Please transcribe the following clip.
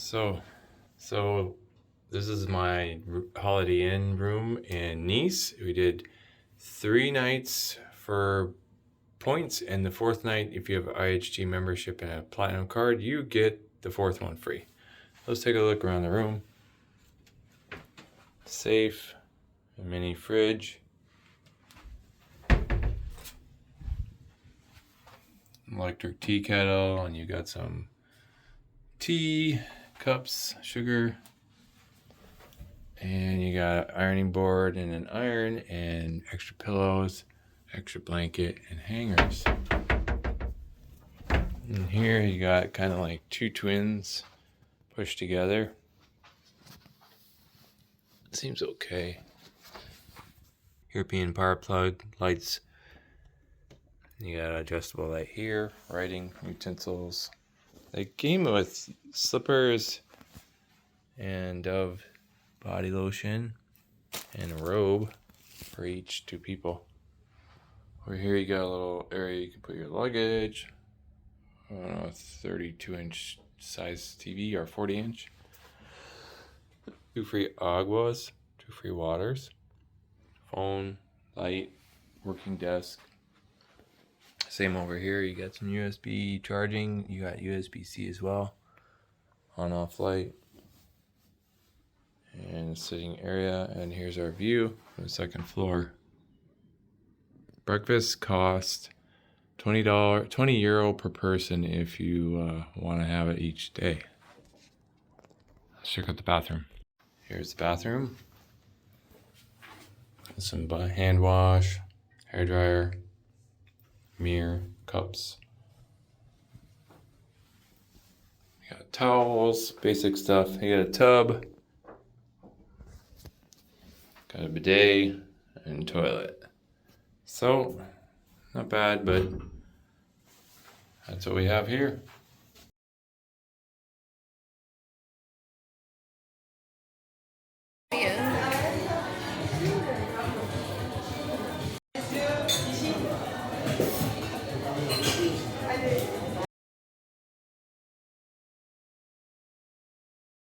So this is my Holiday Inn room in Nice. We did 3 nights for points, and the fourth night, if you have IHG membership and a platinum card, you get the fourth one free. Let's take a look around the room. Safe, a mini fridge, electric tea kettle, and you got some tea, cups, sugar, and you got an ironing board and an iron and extra pillows, extra blanket, and hangers. And here you got kind of like 2 twins pushed together. Seems okay. European power plug, lights. You got an adjustable light here, writing utensils. They came with slippers and Dove body lotion and a robe for each 2 people. Over here you got a little area you can put your luggage. I don't know, 32-inch size TV or 40-inch. 2 free aguas, 2 free waters, phone, light, working desk. Same over here, you got some USB charging, you got USB-C as well, on-off light, and sitting area, and here's our view from the 2nd floor. Breakfast cost $20, €20 per person if you want to have it each day. Let's check out the bathroom. Here's the bathroom. Some hand wash, hair dryer, mirror, cups. You got towels, basic stuff. You got a tub, got a bidet, and toilet. So, not bad, but that's what we have here.